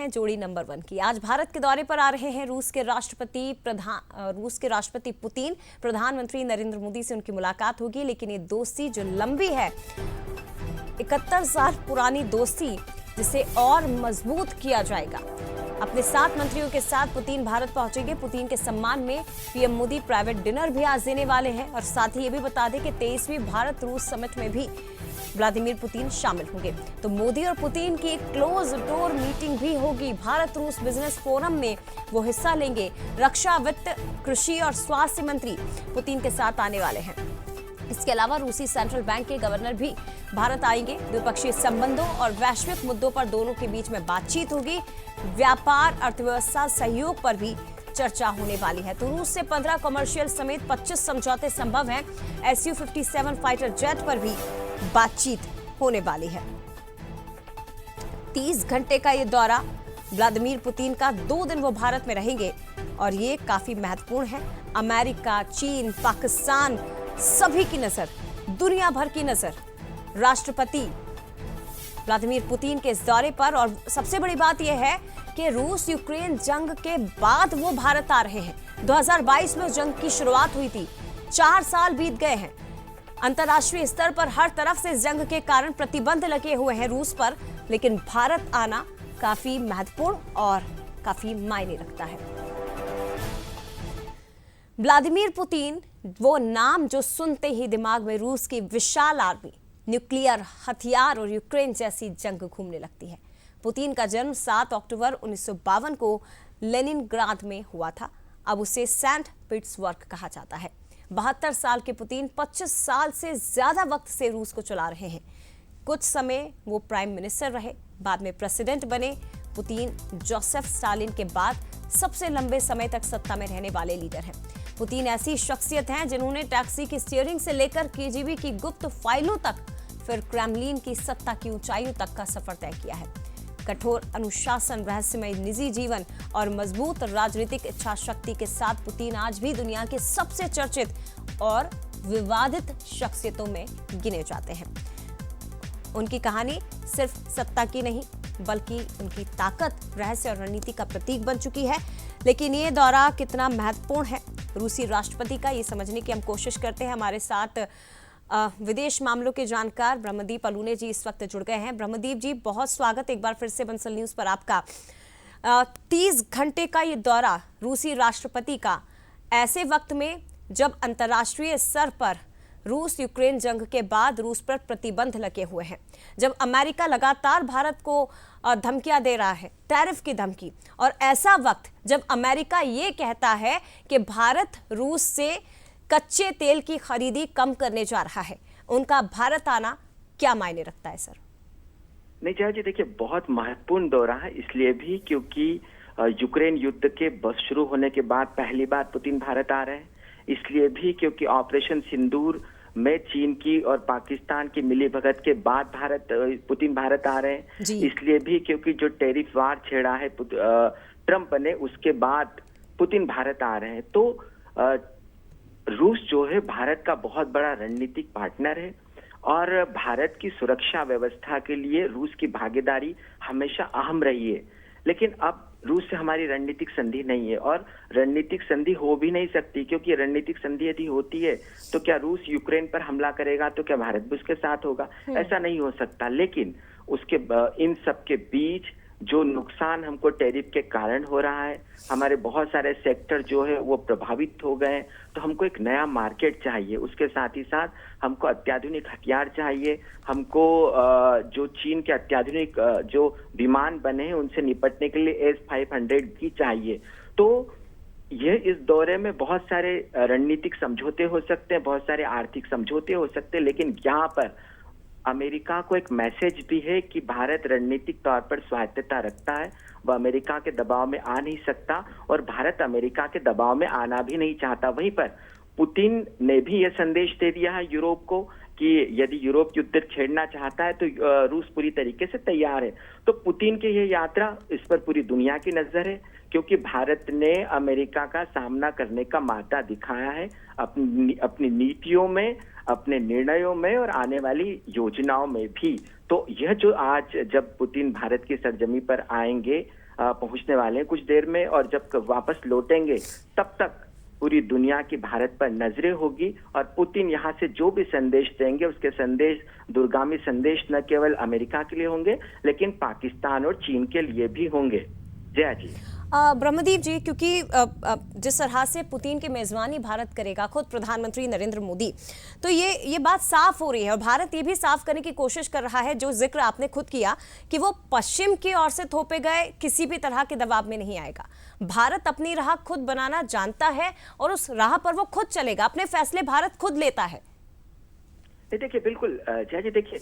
जोड़ी नंबर 1 की। आज भारत के दौरे पर आ रहे हैं रूस के राष्ट्रपति पुतिन। प्रधानमंत्री नरेंद्र मोदी से उनकी मुलाकात होगी, लेकिन ये दोस्ती जो लंबी है, 71 साल पुरानी दोस्ती, जिसे और मजबूत किया जाएगा। अपने 7 मंत्रियों के साथ पुतिन भारत पहुंचेंगे। पुतिन के सम्मान में पीएम मोदी प्राइवेट डिनर भी आज देने वाले हैं। और साथ ही ये भी बता दें कि 23वीं भारत रूस समिट में भी व्लादिमीर पुतिन शामिल होंगे। तो मोदी और पुतिन की एक क्लोज डोर मीटिंग भी होगी। भारत रूस बिजनेस फोरम में वो हिस्सा लेंगे। रक्षा, वित्त, कृषि और स्वास्थ्य मंत्री पुतिन के साथ आने वाले हैं। इसके अलावा रूसी सेंट्रल बैंक के गवर्नर भी भारत आएंगे। द्विपक्षीय संबंधों और वैश्विक मुद्दों पर दोनों के बीच में बातचीत होगी। व्यापार, अर्थव्यवस्था, सहयोग पर भी चर्चा होने वाली है। तो रूस से 15 कमर्शियल समेत 25 समझौते संभव हैं। Su-57 फाइटर जेट पर भी बातचीत होने वाली है। 30 घंटे का ये दौरा व्लादिमीर पुतिन का, 2 दिन वो भारत में रहेंगे और ये काफी महत्वपूर्ण है। अमेरिका, चीन, पाकिस्तान, सभी की नजर, दुनिया भर की नजर राष्ट्रपति व्लादिमीर पुतिन के इस दौरे पर। और सबसे बड़ी बात यह है कि रूस यूक्रेन जंग के बाद वो भारत आ रहे हैं। 2022 में उस जंग की शुरुआत हुई थी। 4 साल बीत गए हैं। अंतर्राष्ट्रीय स्तर पर हर तरफ से इस जंग के कारण प्रतिबंध लगे हुए हैं रूस पर, लेकिन भारत आना काफी महत्वपूर्ण और काफी मायने रखता है। व्लादिमीर पुतिन, वो नाम जो सुनते ही दिमाग में रूस की विशाल आर्मी, न्यूक्लियर हथियार और यूक्रेन जैसी जंग घूमने लगती है। पुतिन का जन्म 7 अक्टूबर 1952 को लेनिनग्राद में हुआ था। अब उसे सेंट पीटर्सबर्ग कहा जाता है। 72 साल के पुतिन 25 साल से ज्यादा वक्त से रूस को चला रहे हैं। कुछ समय वो प्राइम मिनिस्टर रहे, बाद में प्रेसिडेंट बने। पुतिन जोसेफ स्टालिन के बाद सबसे लंबे समय तक सत्ता में रहने वाले लीडर हैं। पुतिन ऐसी शख्सियत हैं जिन्होंने टैक्सी की स्टीयरिंग से लेकर केजीबी की गुप्त फाइलों तक, फिर क्रेमलिन की सत्ता की ऊंचाइयों तक का सफर तय किया है। कठोर अनुशासन, रहस्यमय निजी जीवन और मजबूत राजनीतिक इच्छा शक्ति के साथ पुतिन आज भी दुनिया के सबसे चर्चित और विवादित शख्सियतों में गिने जाते हैं। उनकी कहानी सिर्फ सत्ता की नहीं, बल्कि उनकी ताकत, रहस्य और रणनीति का प्रतीक बन चुकी है। लेकिन ये दौरा कितना महत्वपूर्ण है रूसी राष्ट्रपति का, ये समझने की हम कोशिश करते हैं। हमारे साथ विदेश मामलों के जानकार ब्रह्मदीप अलूने जी इस वक्त जुड़ गए हैं। ब्रह्मदीप जी, बहुत स्वागत एक बार फिर से बंसल न्यूज पर आपका। 30 घंटे का ये दौरा रूसी राष्ट्रपति का, ऐसे वक्त में जब अंतर्राष्ट्रीय स्तर पर रूस यूक्रेन जंग के बाद रूस पर प्रतिबंध लगे हुए हैं, जब अमेरिका लगातार भारत को धमकियां दे रहा है, टैरिफ की धमकी, और ऐसा वक्त जब अमेरिका ये कहता है कि भारत रूस से कच्चे तेल की खरीदी कम करने जा रहा है, उनका भारत आना क्या मायने रखता है सर? नहीं जया जी, देखिए बहुत महत्वपूर्ण दौरा है, इसलिए भी क्योंकि यूक्रेन युद्ध के बस शुरू होने के बाद पहली बार पुतिन भारत आ रहे हैं। इसलिए भी क्योंकि ऑपरेशन सिंदूर में चीन की और पाकिस्तान की मिलीभगत के बाद पुतिन भारत आ रहे हैं। इसलिए भी क्योंकि जो टैरिफ वार छेड़ा है ट्रंप ने, उसके बाद पुतिन भारत आ रहे हैं। तो रूस जो है भारत का बहुत बड़ा रणनीतिक पार्टनर है और भारत की सुरक्षा व्यवस्था के लिए रूस की भागीदारी हमेशा अहम रही है। लेकिन अब रूस से हमारी रणनीतिक संधि नहीं है और रणनीतिक संधि हो भी नहीं सकती, क्योंकि रणनीतिक संधि यदि होती है तो क्या रूस यूक्रेन पर हमला करेगा तो क्या भारत भी उसके साथ होगा? ऐसा नहीं हो सकता। लेकिन उसके इन सब के बीच जो नुकसान हमको टैरिफ के कारण हो रहा है, हमारे बहुत सारे सेक्टर जो है वो प्रभावित हो गए, तो हमको एक नया मार्केट चाहिए। उसके साथ ही साथ हमको अत्याधुनिक हथियार चाहिए। हमको जो चीन के अत्याधुनिक जो विमान बने हैं उनसे निपटने के लिए S-500 भी चाहिए। तो ये इस दौरे में बहुत सारे रणनीतिक समझौते हो सकते हैं, बहुत सारे आर्थिक समझौते हो सकते हैं, लेकिन यहाँ पर अमेरिका को एक मैसेज भी है कि भारत रणनीतिक तौर पर स्वायत्तता रखता है, वह अमेरिका के दबाव में आ नहीं सकता और भारत अमेरिका के दबाव में आना भी नहीं चाहता। वहीं पर पुतिन ने भी यह संदेश दे दिया है यूरोप को कि यदि यूरोप युद्ध छेड़ना चाहता है तो रूस पूरी तरीके से तैयार है। तो पुतिन की यह यात्रा, इस पर पूरी दुनिया की नजर है, क्योंकि भारत ने अमेरिका का सामना करने का मादा दिखाया है अपनी नीतियों में, अपने निर्णयों में और आने वाली योजनाओं में भी। तो यह जो आज जब पुतिन भारत की सरजमी पर आएंगे, पहुंचने वाले हैं कुछ देर में, और जब वापस लौटेंगे तब तक पूरी दुनिया की भारत पर नजरें होगी, और पुतिन यहाँ से जो भी संदेश देंगे उसके संदेश दूरगामी संदेश न केवल अमेरिका के लिए होंगे लेकिन पाकिस्तान और चीन के लिए भी होंगे। जया जी। ब्रह्मदीप जी, क्योंकि जिस तरह से पुतिन की मेजबानी भारत करेगा खुद प्रधानमंत्री नरेंद्र मोदी, तो ये बात साफ हो रही है और भारत ये भी साफ करने की कोशिश कर रहा है, जो जिक्र आपने खुद किया कि वो पश्चिम की ओर से थोपे गए किसी भी तरह के दबाव में नहीं आएगा। भारत अपनी राह खुद बनाना जानता है और उस राह पर वो खुद चलेगा, अपने फैसले भारत खुद लेता है। देखिए बिल्कुल जया जी, देखिए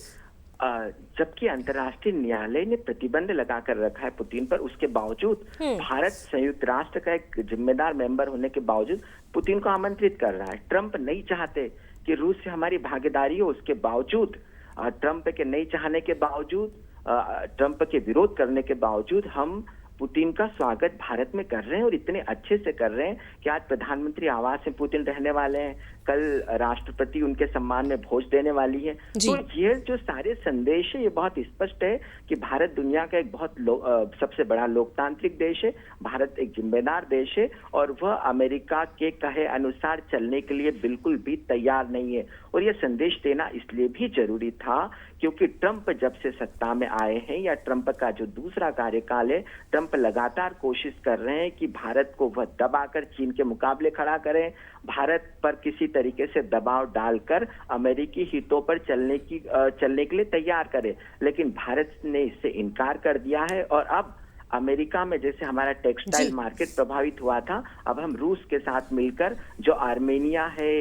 जबकि अंतर्राष्ट्रीय न्यायालय ने प्रतिबंध लगाकर रखा है पुतिन पर, उसके बावजूद भारत संयुक्त राष्ट्र का एक जिम्मेदार मेंबर होने के बावजूद पुतिन को आमंत्रित कर रहा है। ट्रंप नहीं चाहते कि रूस से हमारी भागीदारी हो, उसके बावजूद ट्रंप के नहीं चाहने के बावजूद, ट्रंप के विरोध करने के बावजूद हम पुतिन का स्वागत भारत में कर रहे हैं और इतने अच्छे से कर रहे हैं कि आज प्रधानमंत्री आवास में पुतिन रहने वाले हैं, कल राष्ट्रपति उनके सम्मान में भोज देने वाली है। तो ये जो सारे संदेश है ये बहुत स्पष्ट है कि भारत दुनिया का एक बहुत सबसे बड़ा लोकतांत्रिक देश है, भारत एक जिम्मेदार देश है और वह अमेरिका के कहे अनुसार चलने के लिए बिल्कुल भी तैयार नहीं है। और यह संदेश देना इसलिए भी जरूरी था क्योंकि ट्रंप जब से सत्ता में आए हैं या ट्रंप का जो दूसरा कार्यकाल है, ट्रंप लगातार कोशिश कर रहे हैं कि भारत को वह दबाकर चीन के मुकाबले खड़ा करें, भारत पर किसी तरीके से दबाव डालकर अमेरिकी हितों पर चलने के लिए तैयार करे, लेकिन भारत ने इससे इनकार कर दिया है। और अब अमेरिका में जैसे हमारा टेक्सटाइल मार्केट प्रभावित हुआ था, अब हम रूस के साथ मिलकर जो आर्मेनिया है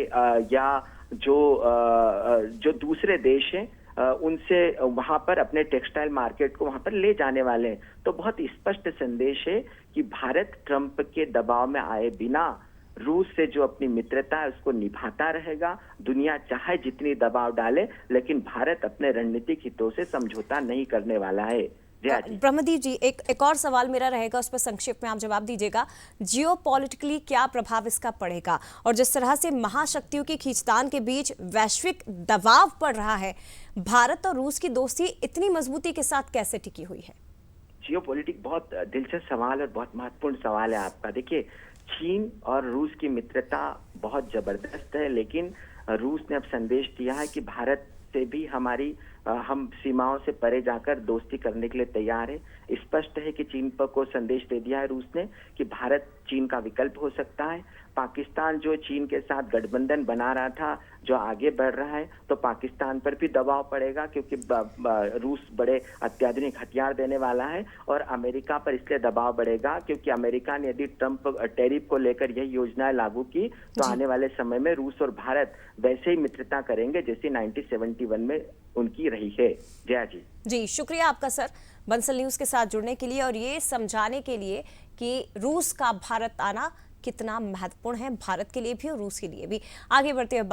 या जो दूसरे देश हैं उनसे वहां पर अपने टेक्सटाइल मार्केट को वहां पर ले जाने वाले हैं। तो बहुत स्पष्ट संदेश है कि भारत ट्रंप के दबाव में आए बिना रूस से जो अपनी मित्रता है उसको निभाता रहेगा। दुनिया चाहे जितनी दबाव डाले लेकिन भारत अपने रणनीतिक हितों से समझौता नहीं करने वाला है। ब्रह्मदीप जी, एक और सवाल मेरा रहेगा, उस पर संक्षेप में आप जवाब दीजिएगा। जियोपॉलिटिकली क्या प्रभाव इसका पड़ेगा और जिस तरह से महाशक्तियों की खींचतान के बीच वैश्विक दबाव पड़ रहा है, भारत और रूस की दोस्ती इतनी मजबूती के साथ कैसे टिकी हुई है? जियोपॉलिटिक्स बहुत दिलचस्प सवाल और बहुत महत्वपूर्ण सवाल है आपका। देखिए, चीन और रूस की मित्रता बहुत जबरदस्त है, लेकिन रूस ने अब संदेश दिया है कि भारत से भी हम सीमाओं से परे जाकर दोस्ती करने के लिए तैयार है। स्पष्ट है कि चीन पर को संदेश दे दिया है रूस ने कि भारत चीन का विकल्प हो सकता है। पाकिस्तान जो चीन के साथ गठबंधन बना रहा था, जो आगे बढ़ रहा है, तो पाकिस्तान पर भी दबाव पड़ेगा क्योंकि रूस बड़े अत्याधुनिक हथियार देने वाला है। और अमेरिका पर इसलिए दबाव बढ़ेगा क्योंकि अमेरिका ने यदि ट्रंप टैरिफ को लेकर यही योजनाएं लागू की तो आने वाले समय में रूस और भारत वैसे ही मित्रता करेंगे जैसे 1971 में उनकी रही है। जया जी। जी, शुक्रिया आपका सर बंसल न्यूज के साथ जुड़ने के लिए और ये समझाने के लिए कि रूस का भारत आना कितना महत्वपूर्ण है, भारत के लिए भी और रूस के लिए भी। आगे बढ़ते हुए